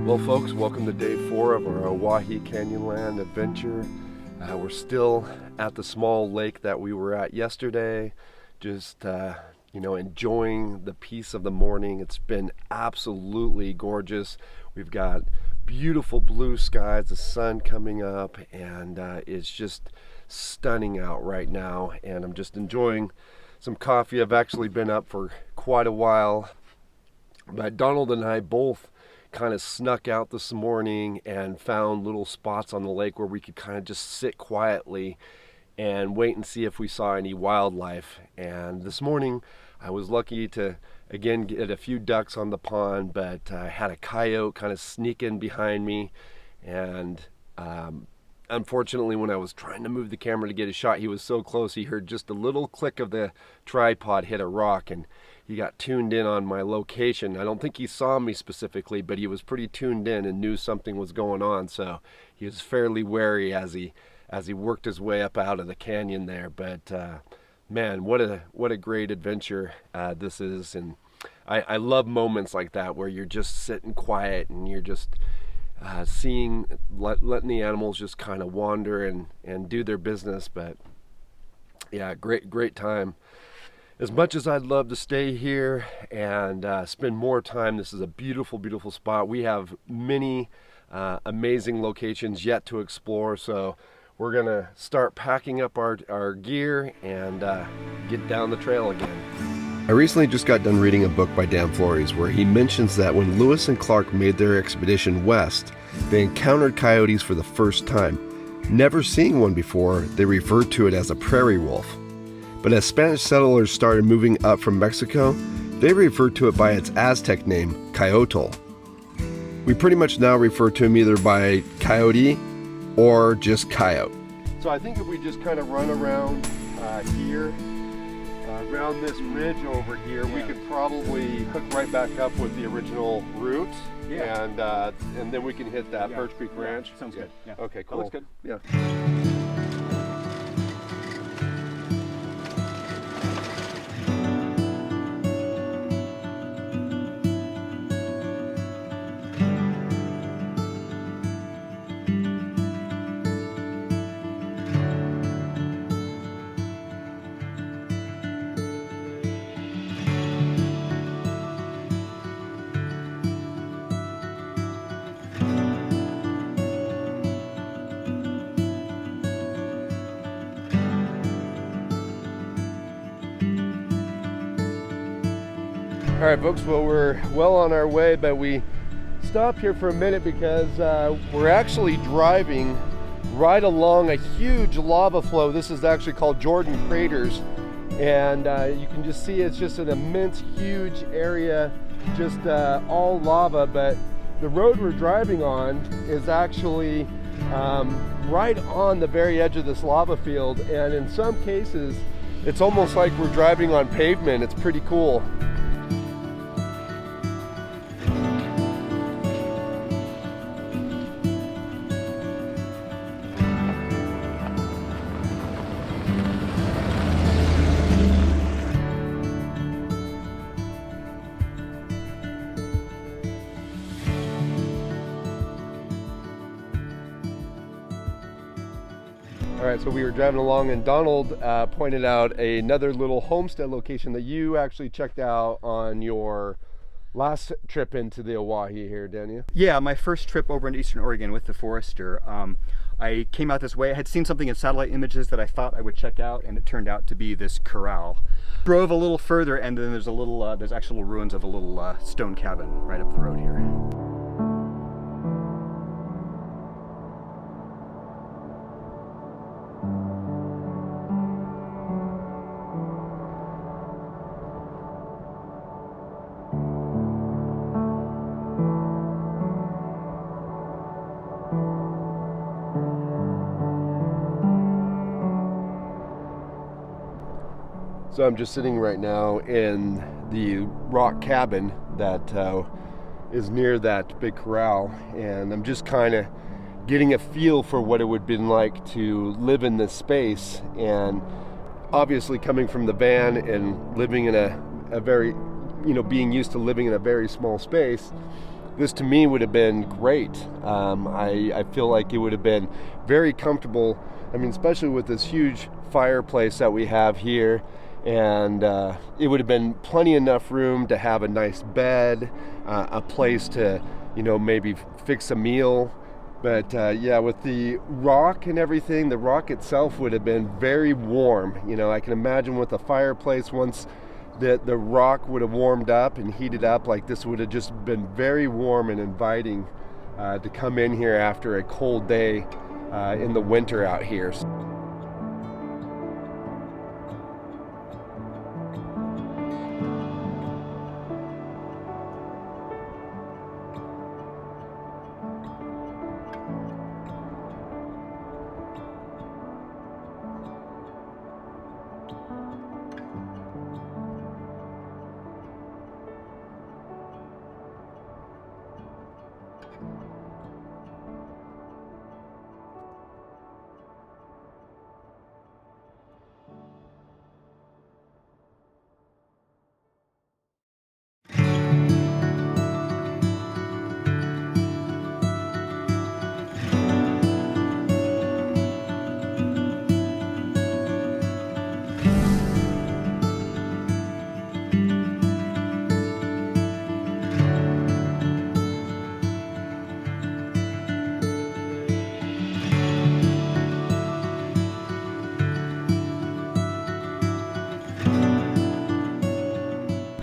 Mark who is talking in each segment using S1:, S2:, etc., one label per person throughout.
S1: Well, folks, welcome to day 4 of our Owyhee Canyonland adventure. We're still at the small lake that we were at yesterday, just enjoying the peace of the morning. It's been absolutely gorgeous. We've got beautiful blue skies, the sun coming up, and it's just stunning out right now. And I'm just enjoying some coffee. I've actually been up for quite a while, but Donald and I both kind of snuck out this morning and found little spots on the lake where we could kind of just sit quietly and wait and see if we saw any wildlife. And this morning I was lucky to again get a few ducks on the pond, but I had a coyote kind of sneak in behind me, and unfortunately when I was trying to move the camera to get a shot, he was so close he heard just a little click of the tripod hit a rock, and he got tuned in on my location. I don't think he saw me specifically, but he was pretty tuned in and knew something was going on, so he was fairly wary as he worked his way up out of the canyon there. But man, what a great adventure this is. And I love moments like that where you're just sitting quiet and you're just letting the animals just kind of wander and do their business. But yeah, great time. As much as I'd love to stay here and spend more time, this is a beautiful, beautiful spot. We have many amazing locations yet to explore, so we're gonna start packing up our gear and get down the trail again. I recently just got done reading a book by Dan Flores where he mentions that when Lewis and Clark made their expedition west, they encountered coyotes for the first time. Never seeing one before, they referred to it as a prairie wolf. But as Spanish settlers started moving up from Mexico, they referred to it by its Aztec name, Coyote. We pretty much now refer to him either by Coyote or just Coyote. So I think if we just kind of run around here, around this ridge over here, we could probably hook right back up with the original route. Yeah. And then we can hit that Birch Creek Ranch.
S2: Sounds good. Yeah.
S1: Okay, cool.
S2: That looks good.
S1: Yeah. All right, folks, well, we're well on our way, but we stopped here for a minute because we're actually driving right along a huge lava flow. This is actually called Jordan Craters, and you can just see it's just an immense, huge area, just all lava, but the road we're driving on is actually right on the very edge of this lava field, and in some cases, it's almost like we're driving on pavement. It's pretty cool. All right, so we were driving along and Donald pointed out another little homestead location that you actually checked out on your last trip into the Owyhee here, didn't you?
S2: Yeah, my first trip over in Eastern Oregon with the forester. I came out this way. I had seen something in satellite images that I thought I would check out, and it turned out to be this corral. Drove a little further, and then there's actual ruins of a little stone cabin right up the road here.
S1: So I'm just sitting right now in the rock cabin that is near that big corral, and I'm just kind of getting a feel for what it would have been like to live in this space. And obviously coming from the van and living in a very, being used to living in a very small space, this to me would have been great. I feel like it would have been very comfortable. I mean, especially with this huge fireplace that we have here, and it would have been plenty enough room to have a nice bed, a place to, maybe fix a meal. But yeah, with the rock and everything, the rock itself would have been very warm. I can imagine with the fireplace, once the rock would have warmed up and heated up, like this would have just been very warm and inviting to come in here after a cold day in the winter out here.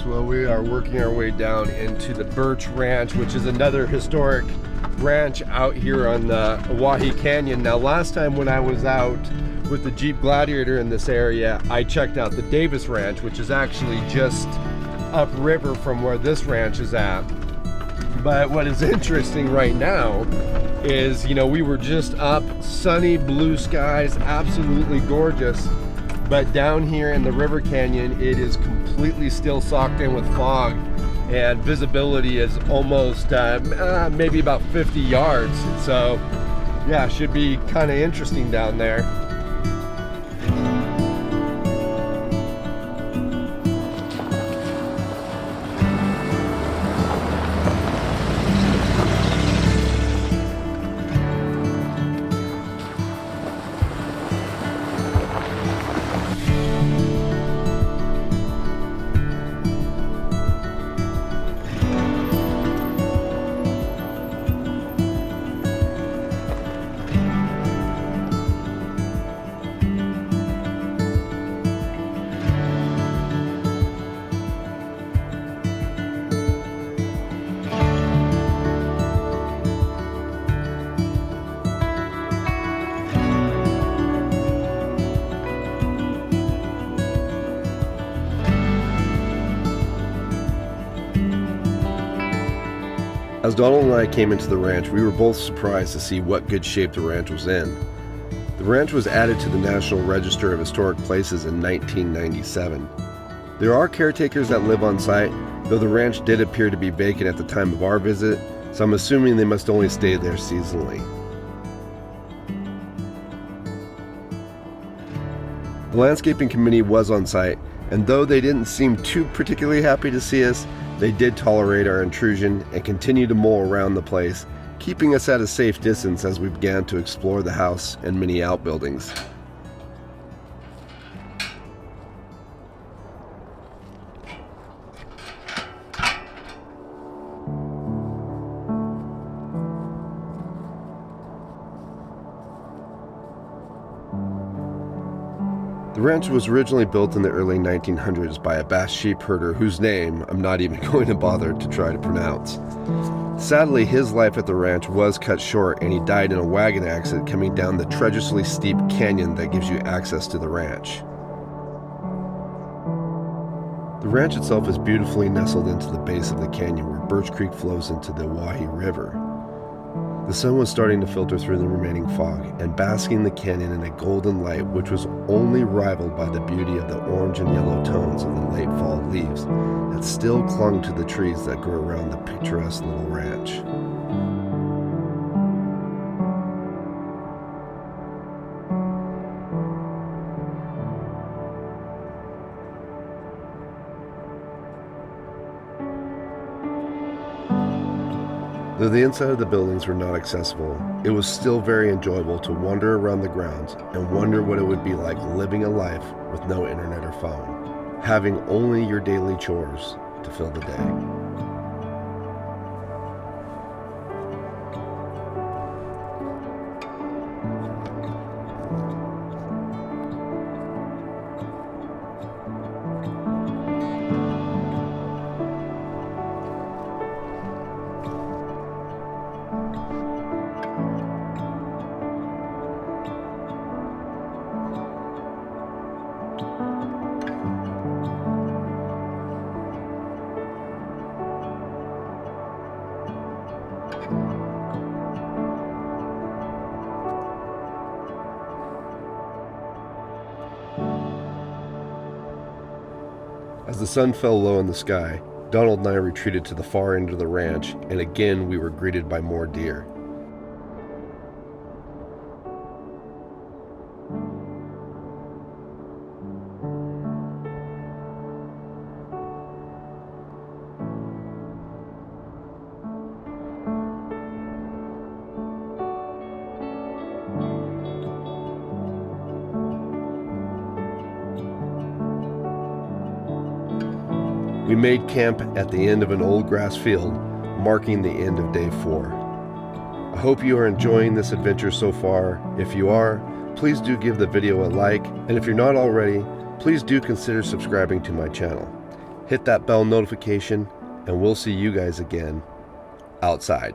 S1: Well, we are working our way down into the Birch Ranch, which is another historic ranch out here on the Owyhee Canyon. Now, last time when I was out with the Jeep Gladiator in this area, I checked out the Davis Ranch, which is actually just upriver from where this ranch is at. But what is interesting right now is, we were just up, sunny blue skies, absolutely gorgeous. But down here in the River Canyon, it is completely still socked in with fog, and visibility is almost maybe about 50 yards. So yeah, should be kind of interesting down there. As Donald and I came into the ranch, we were both surprised to see what good shape the ranch was in. The ranch was added to the National Register of Historic Places in 1997. There are caretakers that live on site, though the ranch did appear to be vacant at the time of our visit, so I'm assuming they must only stay there seasonally. The landscaping committee was on site, and though they didn't seem too particularly happy to see us, they did tolerate our intrusion and continued to mow around the place, keeping us at a safe distance as we began to explore the house and many outbuildings. The ranch was originally built in the early 1900s by a basque sheep herder whose name I'm not even going to bother to try to pronounce. Sadly, his life at the ranch was cut short and he died in a wagon accident coming down the treacherously steep canyon that gives you access to the ranch. The ranch itself is beautifully nestled into the base of the canyon where Birch Creek flows into the Owyhee River. The sun was starting to filter through the remaining fog and basking the canyon in a golden light which was only rivaled by the beauty of the orange and yellow tones of the late fall leaves that still clung to the trees that grew around the picturesque little ranch. Though the inside of the buildings were not accessible, it was still very enjoyable to wander around the grounds and wonder what it would be like living a life with no internet or phone, having only your daily chores to fill the day. As the sun fell low in the sky, Donald and I retreated to the far end of the ranch, and again we were greeted by more deer. We made camp at the end of an old grass field, marking the end of day 4. I hope you are enjoying this adventure so far. If you are, please do give the video a like, and if you're not already, please do consider subscribing to my channel. Hit that bell notification, and we'll see you guys again outside.